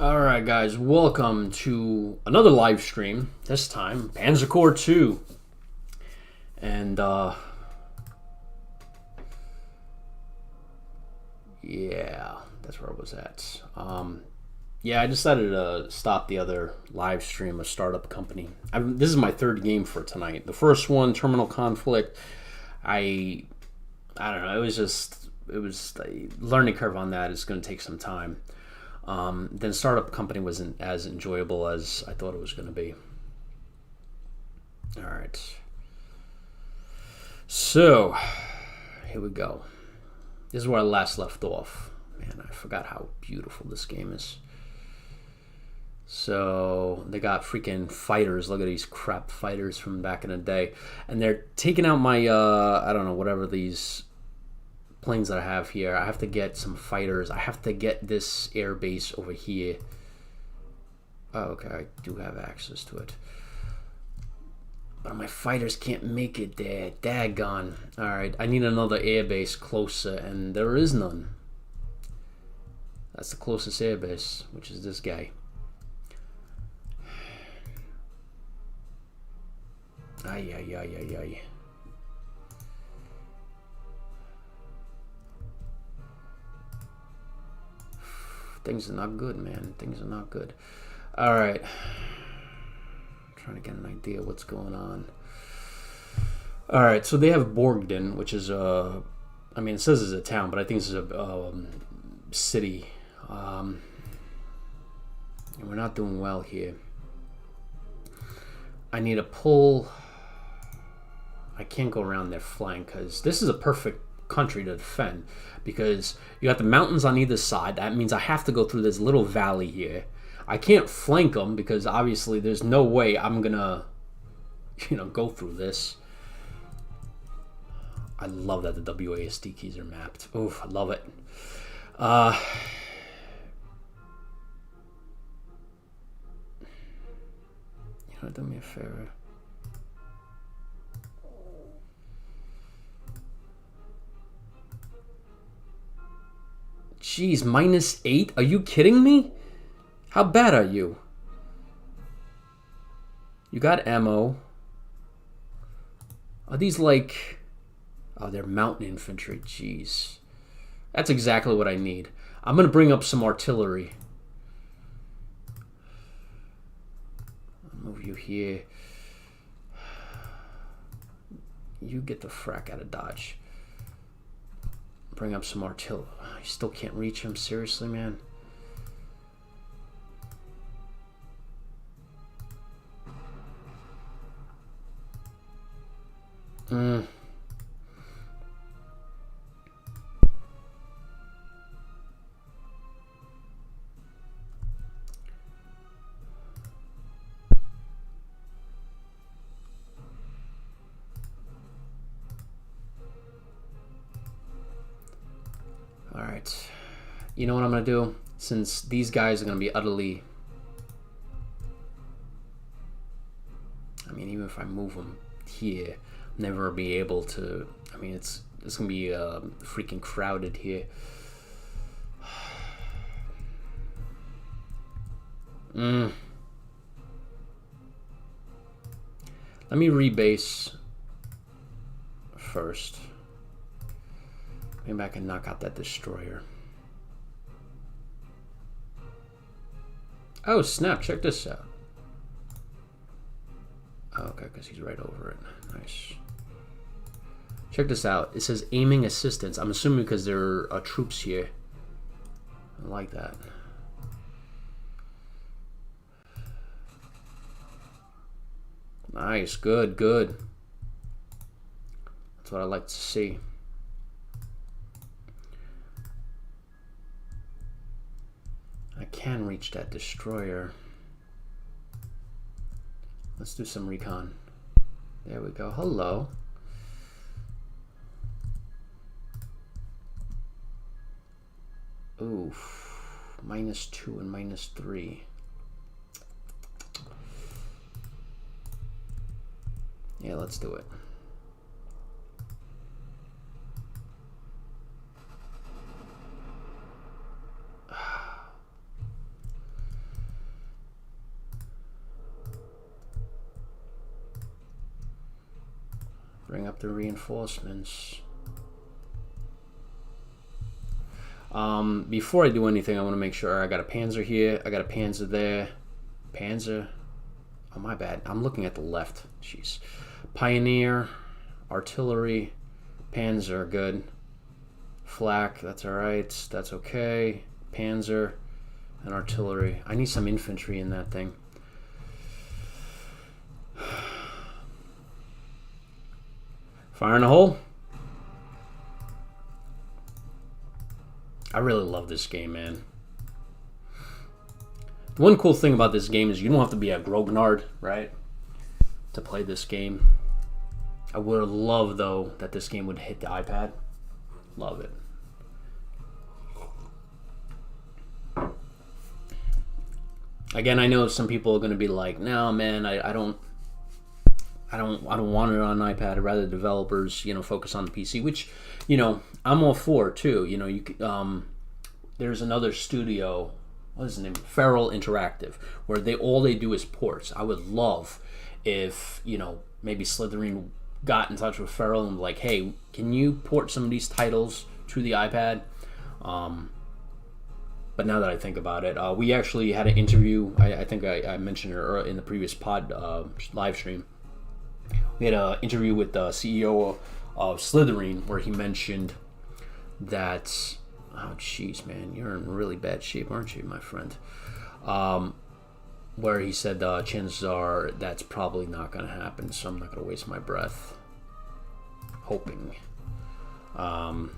Alright guys, welcome to another live stream. This time, Panzer Corps 2. And yeah, that's where I was at. Yeah, I decided to stop the other live stream of Startup Company. This is my third game for tonight. The first one, Terminal Conflict, I don't know, it was a learning curve on that. It's going to take some time. Then Startup Company wasn't as enjoyable as I thought it was going to be. All right. So, here we go. This is where I last left off. Man, I forgot how beautiful this game is. So, they got freaking fighters. Look at these crap fighters from back in the day. And they're taking out my, I don't know, whatever these planes that I have here. I have to get some fighters. I have to get this air base over here. Oh, okay, I do have access to it. But my fighters can't make it there. Daggone. Alright, I need another air base closer, and there is none. That's the closest air base, which is this guy. Ay, ay, ay, ay, ay. Things are not good, man. Things are not good. All right. Trying to get an idea what's going on. All right, so they have Borgden, which is a, I mean, it says it's a town, but I think this is a city. And we're not doing well here. I need to pull. I can't go around their flank because this is a perfect country to defend, because you got the mountains on either side. That means I have to go through this little valley here. I can't flank them because obviously there's no way I'm gonna, go through this. I love that the WASD keys are mapped. Oof, I love it. Do me a favor. Jeez, -8? Are you kidding me? How bad are you? You got ammo. Are these like... Oh, they're mountain infantry. Jeez. That's exactly what I need. I'm going to bring up some artillery. I'll move you here. You get the frack out of Dodge. Bring up some artillery. I still can't reach him. Seriously, man. Alright. You know what I'm going to do? Since these guys are going to be utterly... I mean, even if I move them here, I'll never be able to... I mean, it's going to be freaking crowded here. Let me rebase first. Maybe I can knock out that destroyer. Oh, snap. Check this out. Oh, okay, because he's right over it. Nice. Check this out. It says aiming assistance. I'm assuming because there are troops here. I like that. Nice. Good, good. That's what I like to see. I can reach that destroyer. Let's do some recon. There we go. Hello. Oof. -2 and -3. Yeah, let's do it. Bring up the reinforcements. Before I do anything, I want to make sure I got a Panzer here. I got a Panzer there. Panzer. Oh, my bad. I'm looking at the left. Jeez. Pioneer. Artillery. Panzer. Good. Flak. That's alright. That's okay. Panzer. And artillery. I need some infantry in that thing. Fire in the hole. I really love this game, man. The one cool thing about this game is you don't have to be a grognard, right, to play this game. I would love, though, that this game would hit the iPad. Love it. Again, I know some people are going to be like, "No, man, I don't want it on iPad. I'd rather developers, focus on the PC," which, I'm all for too. There's another studio, what is his name? Feral Interactive, where all they do is ports. I would love if, maybe Slytherin got in touch with Feral and like, hey, can you port some of these titles to the iPad? But now that I think about it, we actually had an interview. I think I mentioned it in the previous live stream. We had an interview with the CEO of Slytherin where he mentioned that, oh jeez, man, you're in really bad shape, aren't you, my friend? Where he said chances are that's probably not going to happen, so I'm not going to waste my breath hoping. And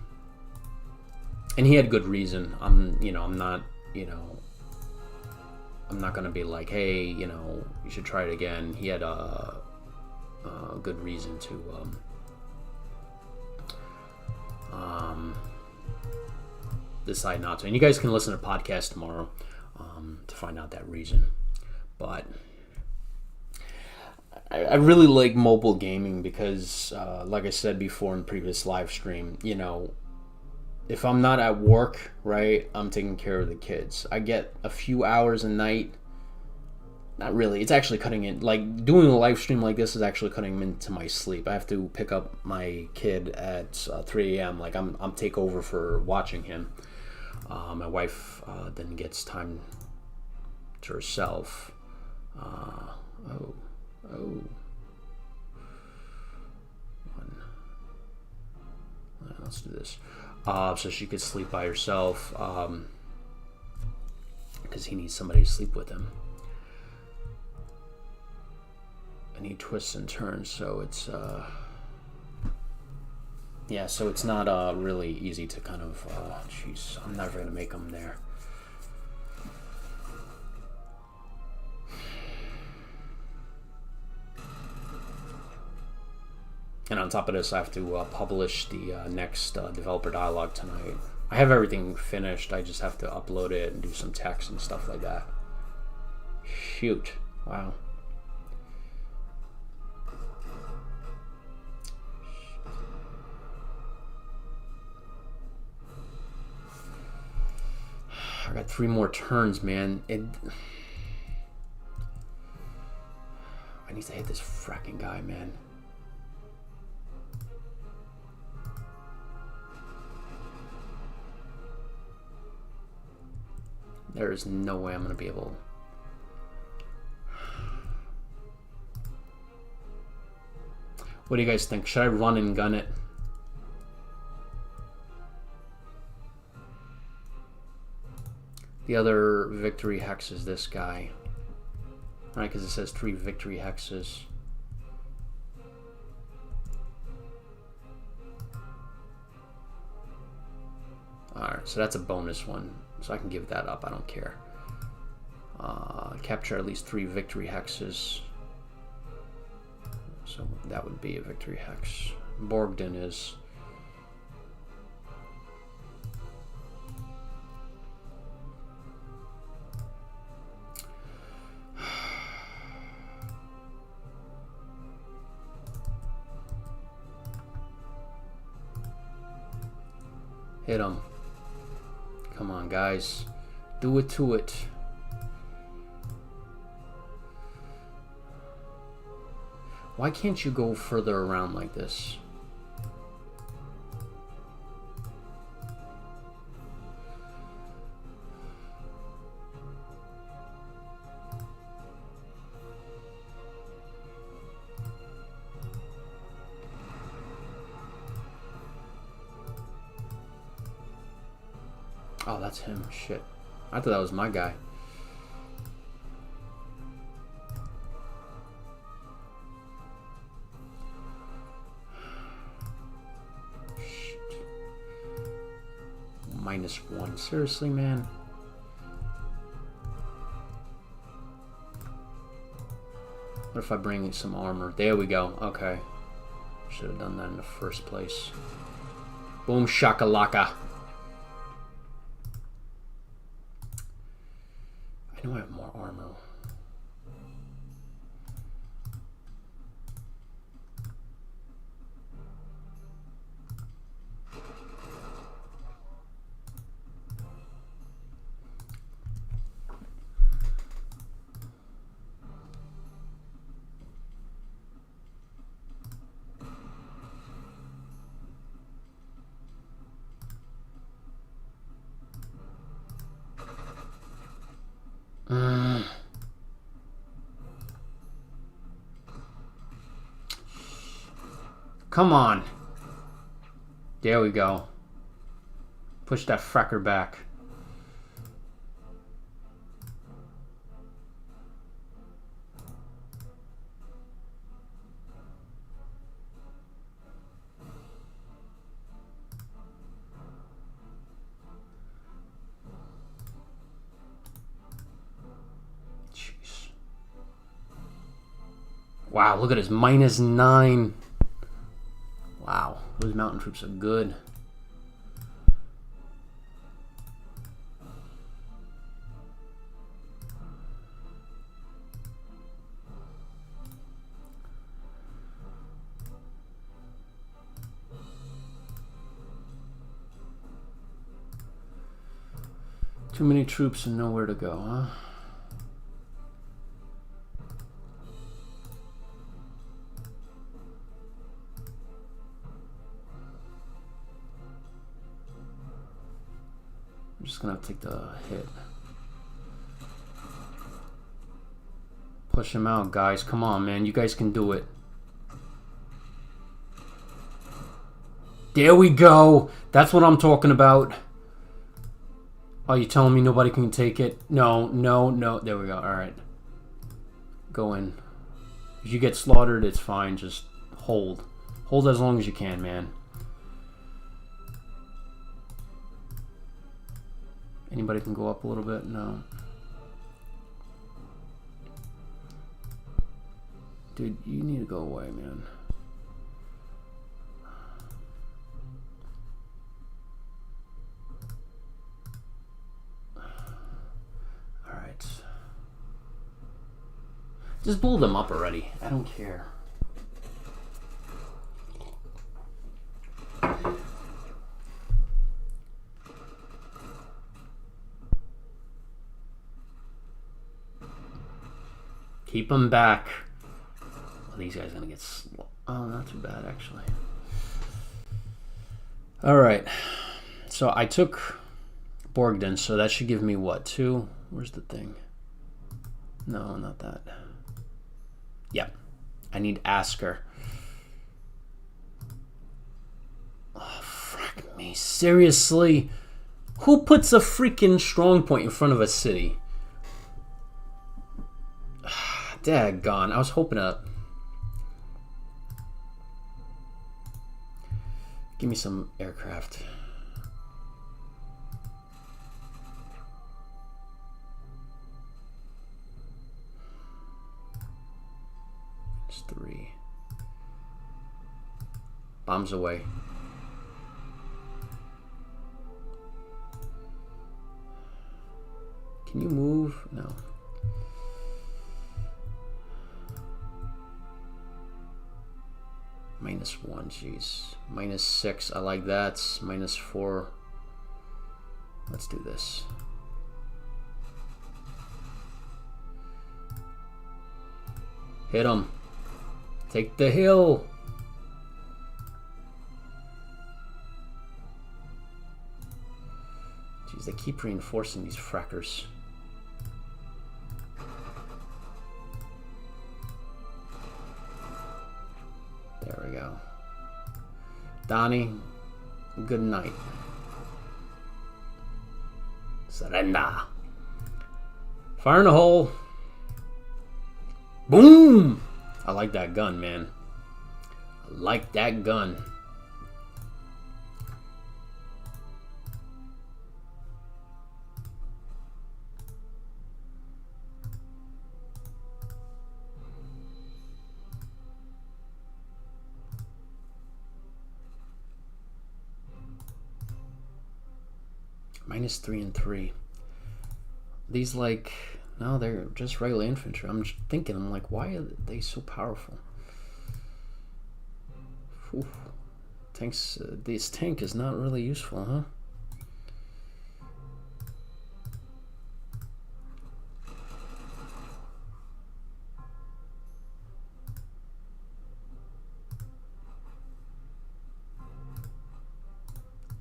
he had good reason. I'm not going to be like, hey, you should try it again. He had a good reason to decide not to. And you guys can listen to the podcast tomorrow to find out that reason. But I really like mobile gaming because, like I said before in the previous live stream, if I'm not at work, right, I'm taking care of the kids. I get a few hours a night. Not really. It's actually cutting in. Like, doing a live stream like this is actually cutting into my sleep. I have to pick up my kid at 3 a.m. Like, I'm take over for watching him. My wife then gets time to herself. One. Let's do this. So she could sleep by herself. Because he needs somebody to sleep with him. And he twists and turns, so it's so it's not really easy to kind of jeez, I'm never gonna make them there. And on top of this, I have to publish the next developer dialogue tonight. I have everything finished, I just have to upload it and do some text and stuff like that. Shoot. Wow. I got 3 more turns, man. I need to hit this fracking guy, man. There is no way I'm going to be able... What do you guys think? Should I run and gun it? The other victory hex is this guy. Right, because it says 3 victory hexes. Alright, so that's a bonus one. So I can give that up, I don't care. Capture at least 3 victory hexes. So that would be a victory hex. Borgden is... Hit him. Come on, guys. Do it to it. Why can't you go further around like this? Oh, that's him. Shit. I thought that was my guy. Shit. -1. Seriously, man? What if I bring some armor? There we go. Okay. Should have done that in the first place. Boom shakalaka. I know I have more armor. Come on. There we go. Push that fracker back. Jeez. Wow, look at his -9. Wow, those mountain troops are good. Too many troops and nowhere to go, huh? I'm just gonna take the hit. Push him out, guys. Come on, man. You guys can do it. There we go. That's what I'm talking about. Oh, you telling me nobody can take it? No, no, no. There we go. All right. Go in. If you get slaughtered, it's fine. Just hold. Hold as long as you can, man. Anybody can go up a little bit? No. Dude, you need to go away, man. Alright. Just blow them up already. I don't care. Keep them back. Well, these guys are gonna get oh, not too bad actually. All right, so I took Borgden, so that should give me what, 2? Where's the thing? No, not that. Yep, I need Asker. Oh, frack me, seriously? Who puts a freaking strong point in front of a city? Daggone, I was hoping to... Give me some aircraft. It's 3. Bombs away. Can you move? No. -1, jeez. -6, I like that. -4. Let's do this. Hit him. Take the hill. Jeez, they keep reinforcing these frackers. There we go. Donnie, good night. Surrender. Fire in the hole. Boom! I like that gun, man. I like that gun. -3 and 3. These, like, no, they're just regular infantry. I'm just thinking, I'm like, why are they so powerful? Whew. Tanks, this tank is not really useful, huh?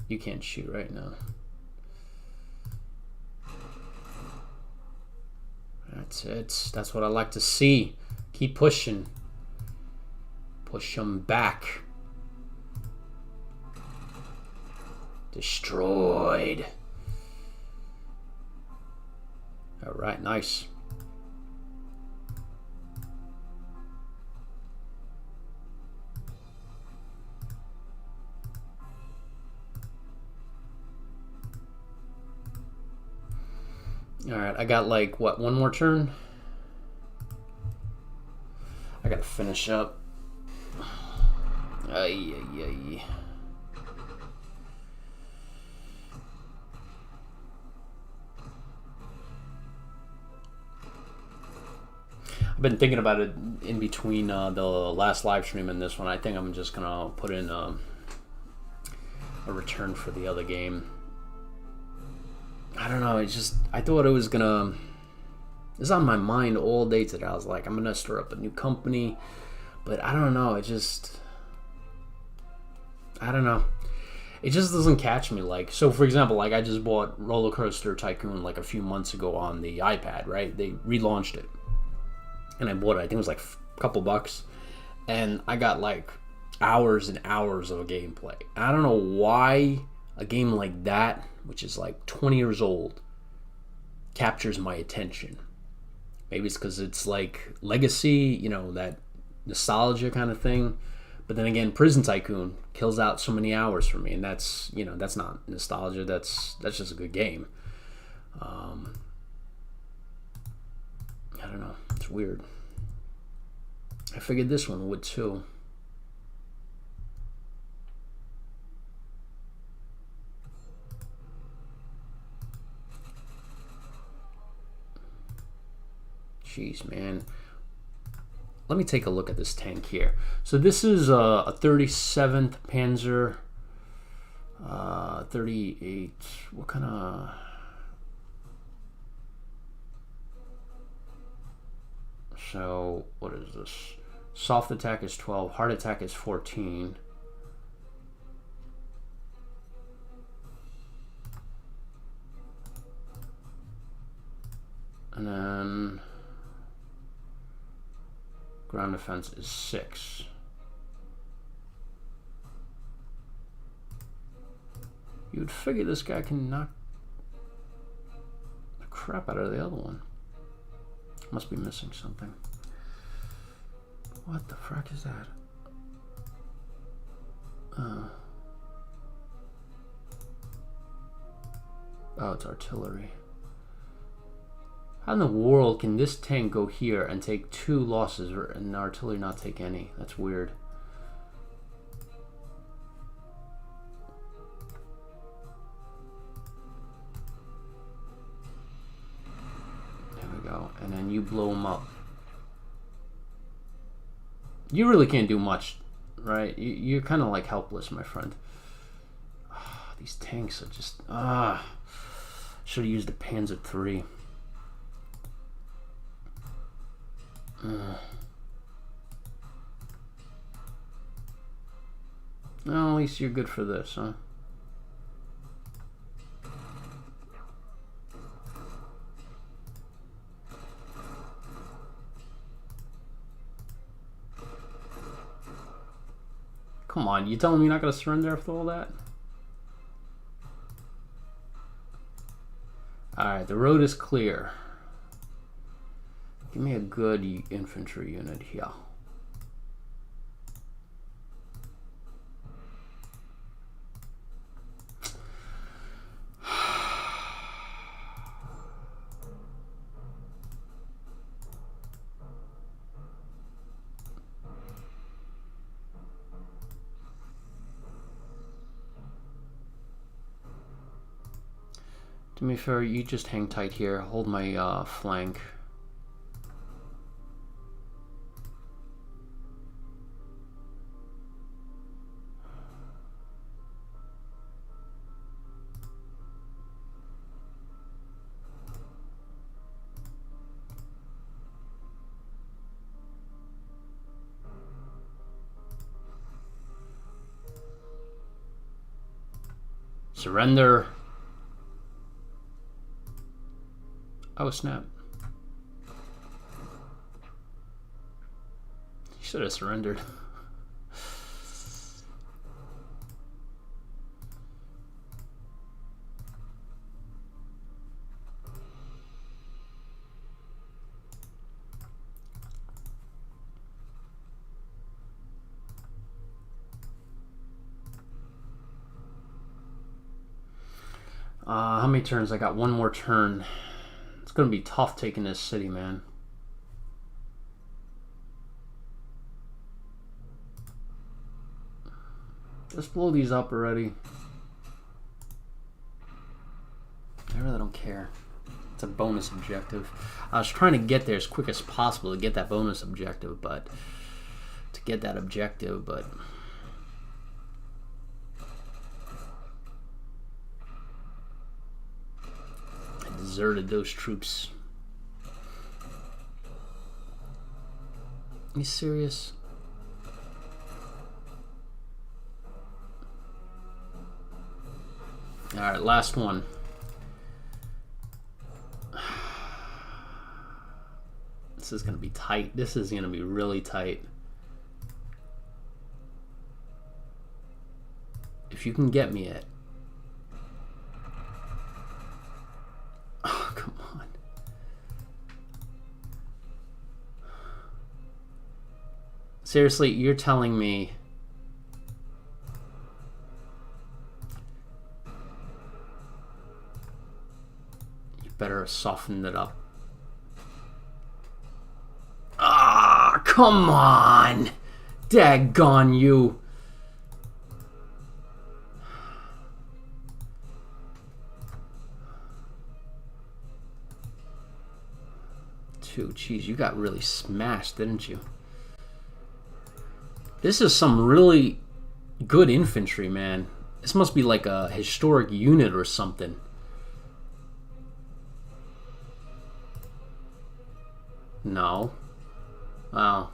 You can't shoot right now. That's it. That's what I like to see. Keep pushing. Push them back. Destroyed. All right, nice. All right, I got like, what, one more turn? I gotta finish up. Ay, ay, ay. I've been thinking about it in between the last live stream and this one. I think I'm just gonna put in a return for the other game. I don't know, it's just, I thought it was gonna, it's on my mind all day today. I was like, I'm gonna start up a new company, but I don't know, it just, I don't know. It just doesn't catch me. Like, so for example, like I just bought Roller Coaster Tycoon like a few months ago on the iPad, right? They relaunched it. And I bought it, I think it was like a couple bucks. And I got like hours and hours of gameplay. I don't know why a game like that, which is like 20 years old, captures my attention. Maybe it's because it's like legacy, you know, that nostalgia kind of thing. But then again, Prison Tycoon kills out so many hours for me, and that's, you know, that's not nostalgia. That's just a good game. I don't know. It's weird. I figured this one would too. Jeez, man. Let me take a look at this tank here. So this is a 37th Panzer, 38. What kind of... So, what is this? Soft attack is 12. Hard attack is 14. And then... ground defense is 6. You would figure this guy can knock the crap out of the other one. Must be missing something. What the frack is that? Oh, it's artillery. How in the world can this tank go here and take 2 losses and artillery not take any? That's weird. There we go. And then you blow them up. You really can't do much, right? You're kind of like helpless, my friend. Oh, these tanks are just... should have used the Panzer III. Well, at least you're good for this, huh? Come on, you telling me you're not going to surrender after all that? Alright, the road is clear. Give me a good infantry unit here. Do me a favor, you just hang tight here. Hold my flank. Surrender. Oh, snap. You should have surrendered. How many turns? I got one more turn. It's gonna be tough taking this city, man. Let's blow these up already. I really don't care. It's a bonus objective. I was trying to get there as quick as possible to get that bonus objective, but deserted those troops. Are you serious? Alright, last one. This is going to be tight. This is going to be really tight. If you can get me it. Oh, come on. Seriously, you're telling me you better soften it up. Ah, come on. Daggone you. Jeez, you got really smashed, didn't you? This is some really good infantry, man. This must be like a historic unit or something. No. Wow.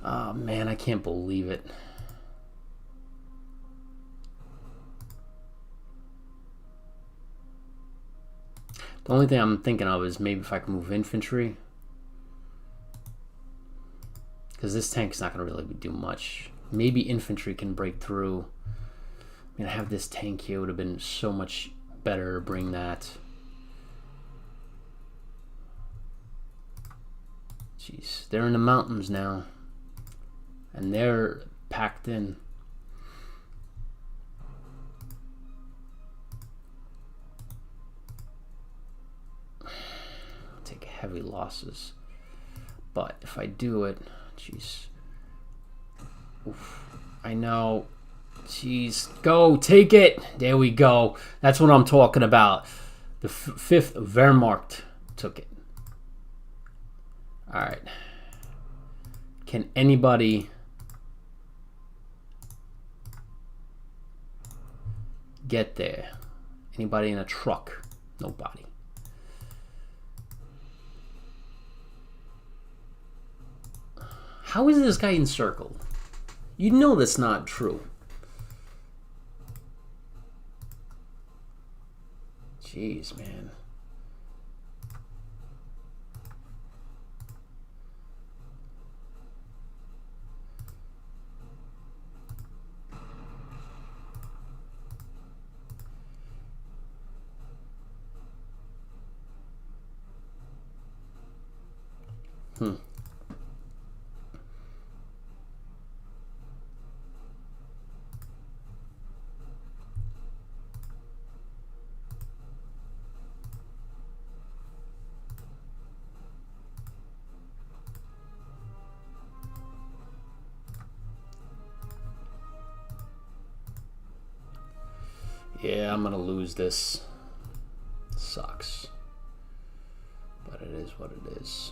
Oh, man, I can't believe it. The only thing I'm thinking of is maybe if I can move infantry. Because this tank's not going to really do much. Maybe infantry can break through. I mean, I have this tank here. It would have been so much better to bring that. Jeez, they're in the mountains now. And they're packed in. Take heavy losses. But if I do it, jeez. Oof, I know. Jeez, go, take it. There we go. That's what I'm talking about. The 5th Wehrmacht took it. All right. Can anybody get there? Anybody in a truck? Nobody. How is this guy encircled? You know that's not true. Jeez, man. Yeah, I'm gonna lose this. Sucks. But it is what it is.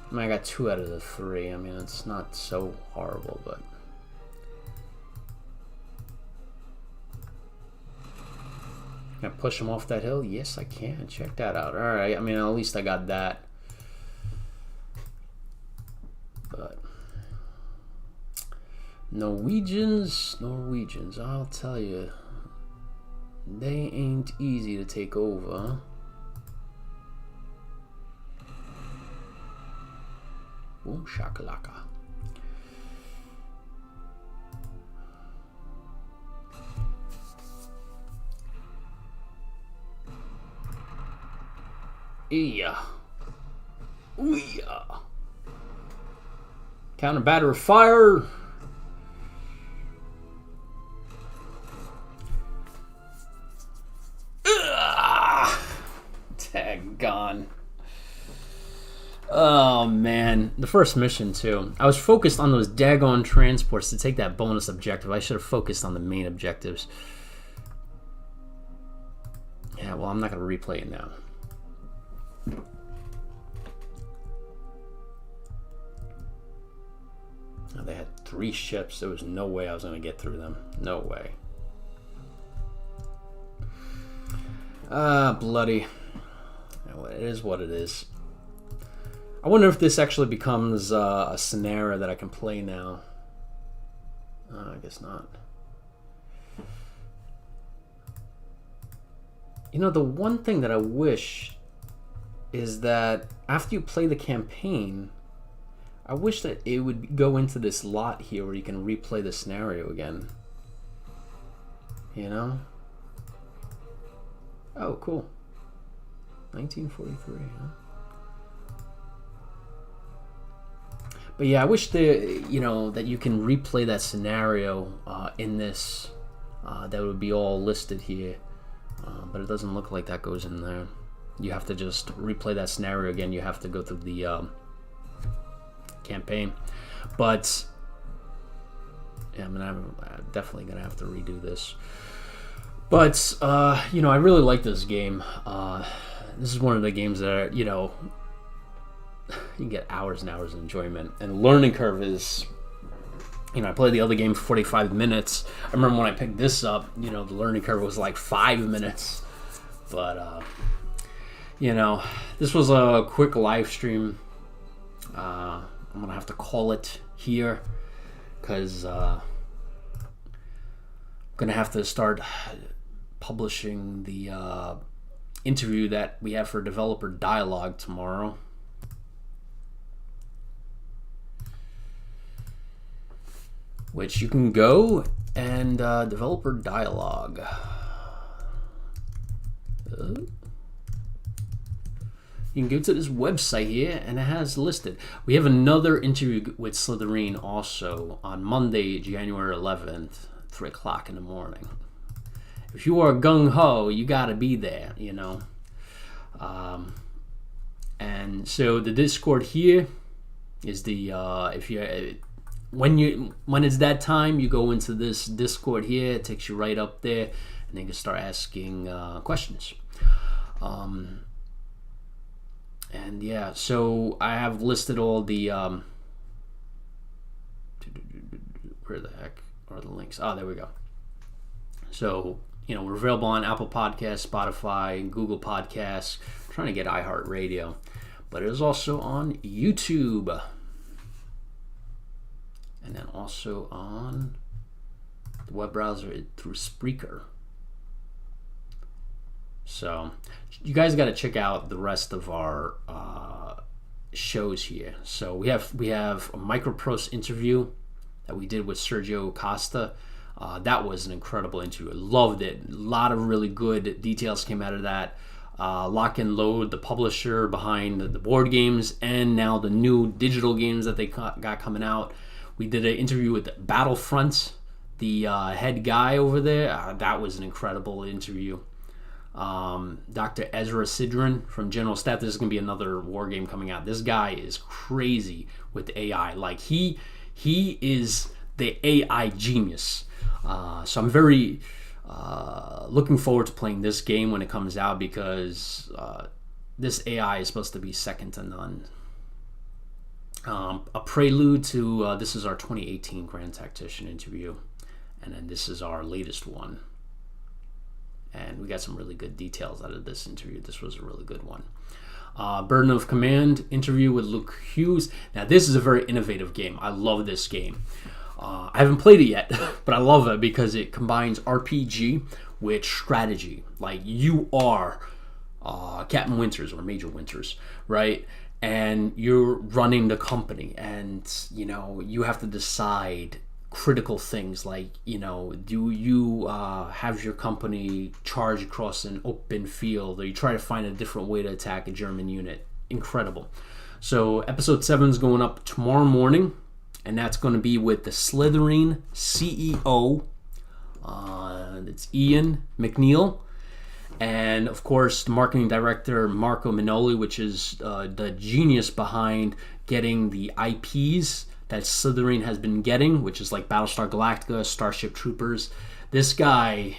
I mean, I got 2 out of the 3. I mean, it's not so horrible, but... Can I push him off that hill? Yes, I can. Check that out. Alright, I mean, at least I got that. But... Norwegians, I'll tell you. They ain't easy to take over. Boom shakalaka. Yeah. Ooh-yeah. Counter batter fire. Gone. Oh man, the first mission too. I was focused on those daggone transports to take that bonus objective. I should have focused on the main objectives. Yeah, well, I'm not going to replay it now. Oh, they had 3 ships. There was no way I was going to get through them. No way. Ah, bloody. It is what it is. I wonder if this actually becomes a scenario that I can play now. I guess not. You know, the one thing that I wish is that after you play the campaign, I wish that it would go into this lot here where you can replay the scenario again. You know? Oh, cool. 1943, huh? But yeah, I wish that you can replay that scenario in this. That would be all listed here, but it doesn't look like that goes in there. You have to just replay that scenario again. You have to go through the campaign. But yeah, I'm definitely gonna have to redo this. But you know, I really like this game. This is one of the games that you know, you can get hours and hours of enjoyment. And learning curve is, you know, I played the other game for 45 minutes. I remember when I picked this up, you know, the learning curve was like 5 minutes. But you know, this was a quick live stream. I'm gonna have to call it here because I'm gonna have to start publishing the interview that we have for Developer Dialogue tomorrow. Which you can go and Developer Dialogue. You can go to this website here and it has listed. We have another interview with Slytherine also on Monday, January 11th, 3 o'clock in the morning. If you are gung-ho, you gotta be there, you know. And so the Discord here is the when it's that time, you go into this Discord here. It takes you right up there, and then you can start asking questions. And yeah, so I have listed all the where the heck are the links? Oh, there we go. So, you know, we're available on Apple Podcasts, Spotify, Google Podcasts, trying to get iHeartRadio, but it is also on YouTube. And then also on the web browser through Spreaker. So you guys got to check out the rest of our shows here. So we have a Microprose interview that we did with Sergio Costa. That was an incredible interview. I loved it. A lot of really good details came out of that. Lock and Load, the publisher behind the board games, and now the new digital games that they got coming out. We did an interview with Battlefront, the head guy over there. That was an incredible interview. Dr. Ezra Sidran from General Staff. This is going to be another war game coming out. This guy is crazy with AI. Like, he is the AI genius. So I'm very looking forward to playing this game when it comes out, because this AI is supposed to be second to none. A prelude to this is our 2018 Grand Tactician interview, and then this is our latest one. And we got some really good details out of this interview. This was a really good one. Burden of Command interview with Luke Hughes. Now, this is a very innovative game. I love this game. I haven't played it yet, but I love it because it combines RPG with strategy. Like, you are Captain Winters or Major Winters, right? And you're running the company, and you have to decide critical things like, do you have your company charge across an open field, or you try to find a different way to attack a German unit. Incredible. So episode 7 is going up tomorrow morning, and that's going to be with the Slytherin CEO. It's Ian McNeil, and of course the marketing director Marco Minoli, which is the genius behind getting the IPs that Slytherin has been getting, which is like Battlestar Galactica, Starship Troopers. This guy,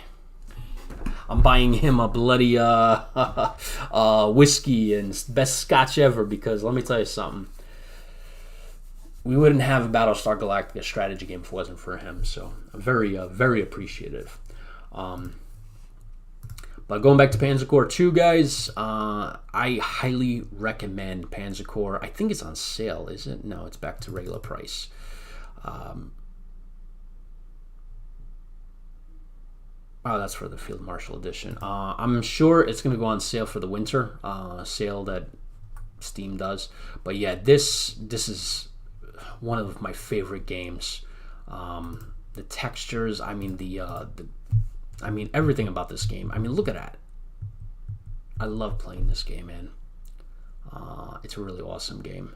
I'm buying him a bloody whiskey and best scotch ever, because let me tell you something. We wouldn't have a Battlestar Galactica strategy game if it wasn't for him. So I'm very, very appreciative. But going back to Panzer Corps 2, guys, I highly recommend Panzer Corps. I think it's on sale, is it? No, it's back to regular price. Oh, that's for the Field Marshal Edition. I'm sure it's going to go on sale for the winter sale that Steam does. But yeah, this is one of my favorite games. The textures, I mean everything about this game. I mean, look at that. I love playing this game, man. It's a really awesome game.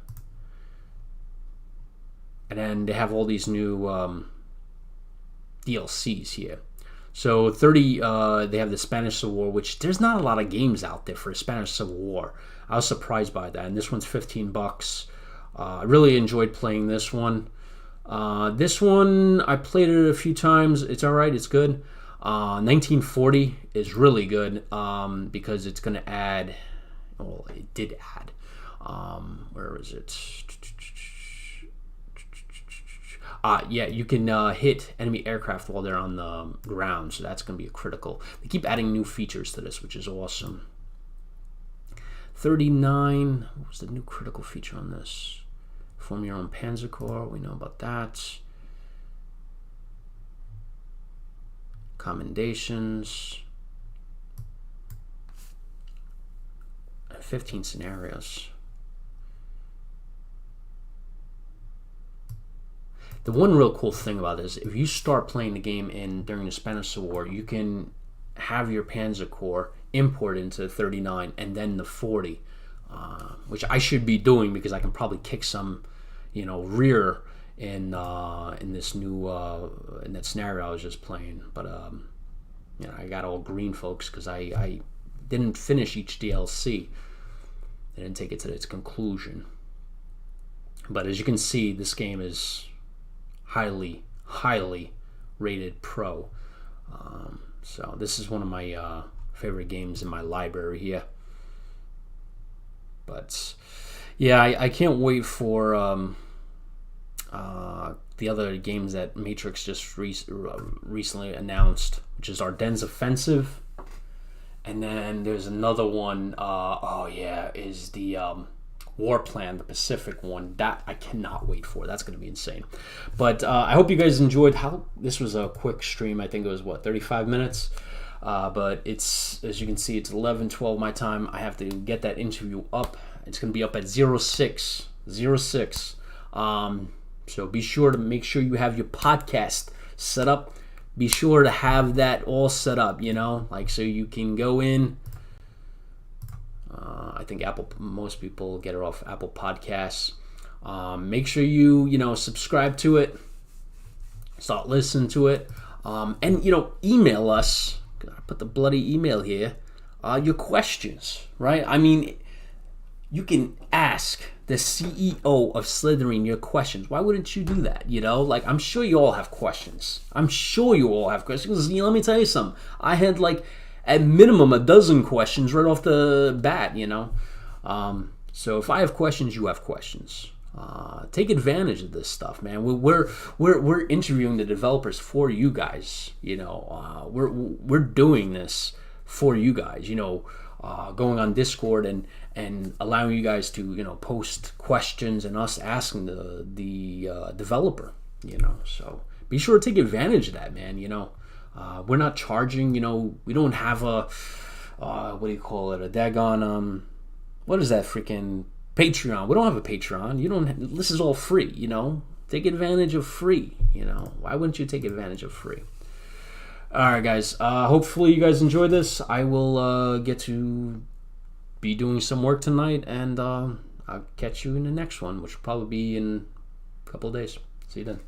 And then they have all these new DLCs here. So 30, they have the Spanish Civil War, which there's not a lot of games out there for a Spanish Civil War. I was surprised by that. And this one's $15. I really enjoyed playing this one. This one, I played it a few times. It's all right. It's good. 1940 is really good because it's going to add, well, it did add, where is it? Yeah, you can hit enemy aircraft while they're on the ground, so that's going to be a critical. They keep adding new features to this, which is awesome. 39, what was the new critical feature on this? Form your own Panzer Corps, we know about that. Commendations. 15 scenarios. The one real cool thing about this, if you start playing the game during the Spanish Civil War, you can have your Panzer Corps import into 39 and then the 40, which I should be doing because I can probably kick some, rear in this new in that scenario I was just playing. But I got all green, folks, because I didn't finish each DLC. I didn't take it to its conclusion. But as you can see, this game is highly rated pro. So this is one of my favorite games in my library here. But yeah, I can't wait for the other games that Matrix just recently announced, which is Ardennes Offensive And then there's another one. Oh yeah, is the War Plan, the Pacific one. That I cannot wait for. That's going to be insane. But I hope you guys enjoyed. This was a quick stream. I think it was 35 minutes. But it's, as you can see, it's 11:12 my time. I have to get that interview up. It's going to be up at 06. So be sure to make sure you have your podcast set up. Be sure to have that all set up, like so you can go in. I think most people get it off Apple Podcasts. Make sure you subscribe to it. Start listening to it. And email us. I put the bloody email here. Your questions, right? I mean, you can ask the CEO of Slithering your questions. Why wouldn't you do that? Like, I'm sure you all have questions. Let me tell you something. I had at minimum a dozen questions right off the bat. So if I have questions, you have questions. Take advantage of this stuff, man. We're interviewing the developers for you guys. We're doing this for you guys. Going on Discord and allowing you guys to post questions and us asking the developer. So be sure to take advantage of that, man. We're not charging. We don't have a what do you call it? A daggone what is that freaking Patreon? We don't have a Patreon. This is all free. Take advantage of free. Why wouldn't you take advantage of free? All right, guys. Hopefully you guys enjoy this. I will get to be doing some work tonight, and I'll catch you in the next one, which will probably be in a couple of days. See you then.